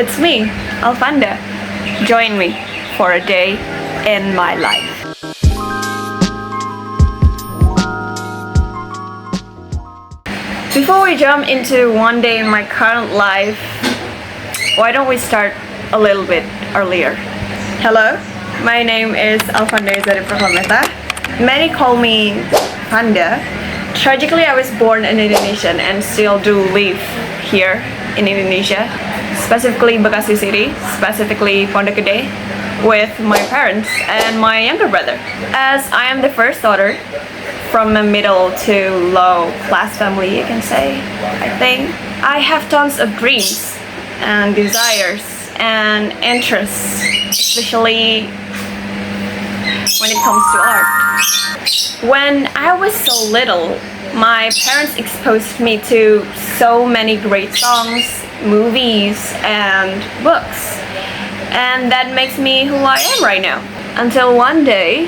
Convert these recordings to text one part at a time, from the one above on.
It's me, Alvanda. Join me for a day in my life. Before we jump into one day in my current life, why don't we start a little bit earlier? Hello, my name is Alvanda. Many call me Panda. Tragically, I was born an Indonesian and still do live here in Indonesia, specifically Bekasi City, specifically Pondok Gede, with my parents and my younger brother. As I am the first daughter from a middle to low class family, you can say, I think, I have tons of dreams and desires and interests, especially when it comes to art. When I was so little, my parents exposed me to so many great songs, movies, and books. And that makes me who I am right now. Until one day,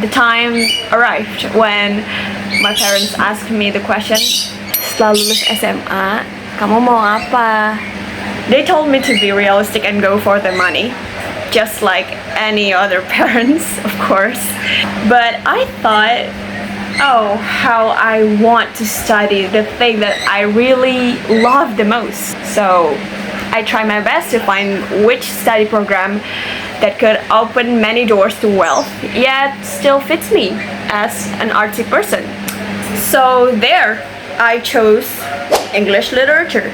the time arrived when my parents asked me the question, setelah lulus SMA, kamu mau apa? They told me to be realistic and go for the money, just like any other parents, of course. But I thought, oh, how I want to study the thing that I really love the most. So I tried my best to find which study program that could open many doors to wealth, yet still fits me as an artsy person. So there, I chose English literature.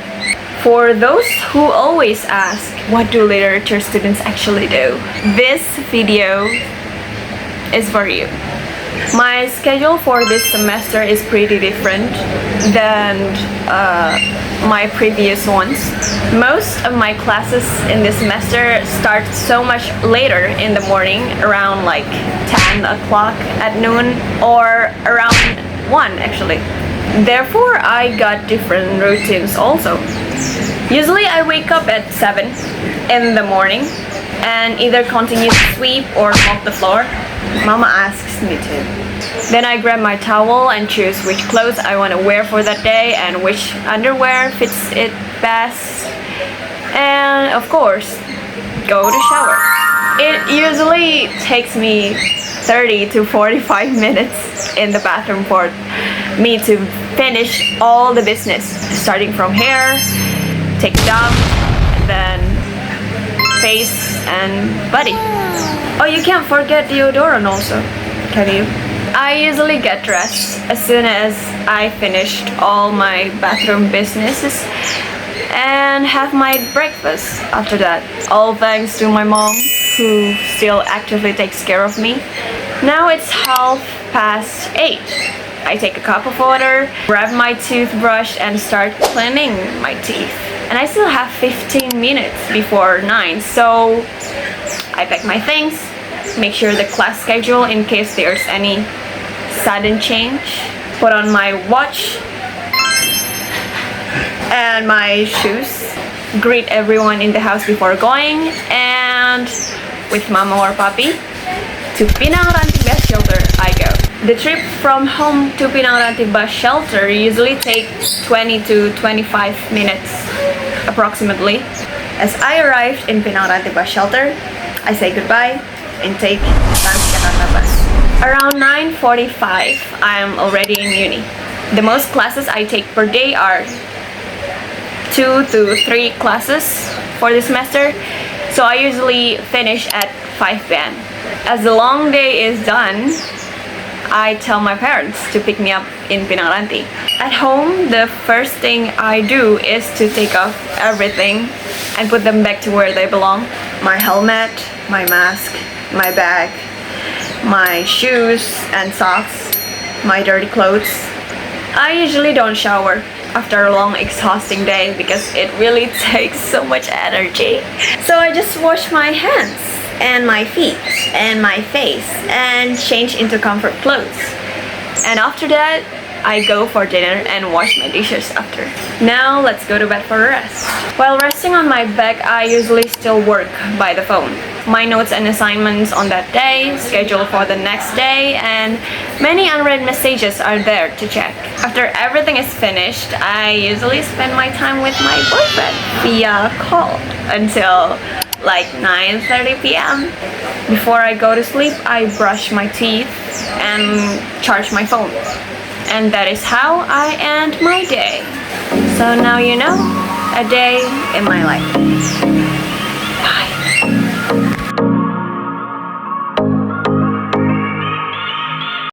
For those who always ask, what do literature students actually do? This video is for you. My schedule for this semester is pretty different than my previous ones. Most of my classes in this semester start so much later in the morning, around like 10 o'clock at noon, or around 1 actually. Therefore, I got different routines also. Usually I wake up at 7 in the morning and either continue to sweep or mop the floor. Mama asks me to. Then I grab my towel and choose which clothes I want to wear for that day and which underwear fits it best. And of course, go to shower. It usually takes me 30 to 45 minutes in the bathroom for me to finish all the business, starting from hair, take a dump, then face and body. Oh, you can't forget deodorant also, can you? I usually get dressed as soon as I finished all my bathroom businesses and have my breakfast after that. All thanks to my mom, who still actively takes care of me. Now it's 8:30. I take a cup of water, grab my toothbrush and start cleaning my teeth. And I still have 15 minutes before 9, so I pack my things, make sure the class schedule in case there's any sudden change, put on my watch and my shoes, greet everyone in the house before going, and with Mama or Papi, to Pinang Ranti Bus Shelter I go. The trip from home to Pinang Ranti Bus Shelter usually takes 20 to 25 minutes approximately. As I arrived in Pinang Ranti Bus Shelter, I say goodbye and take Transjakarta bus. Around 9:45, I am already in uni. The most classes I take per day are 2 to 3 classes for the semester, so I usually finish at 5 p.m. As the long day is done, I tell my parents to pick me up in Pinang Ranti. At home, the first thing I do is to take off everything and put them back to where they belong. My helmet, my mask, my bag, my shoes and socks, my dirty clothes. I usually don't shower after a long exhausting day because it really takes so much energy. So I just wash my hands and my feet and my face and change into comfort clothes. And after that, I go for dinner and wash my dishes after. Now let's go to bed for a rest. While resting on my back, I usually still work by the phone. My notes and assignments on that day, schedule for the next day, and many unread messages are there to check. After everything is finished, I usually spend my time with my boyfriend via call until like 9:30 p.m. Before I go to sleep, I brush my teeth and charge my phone. And that is how I end my day. So now you know, a day in my life.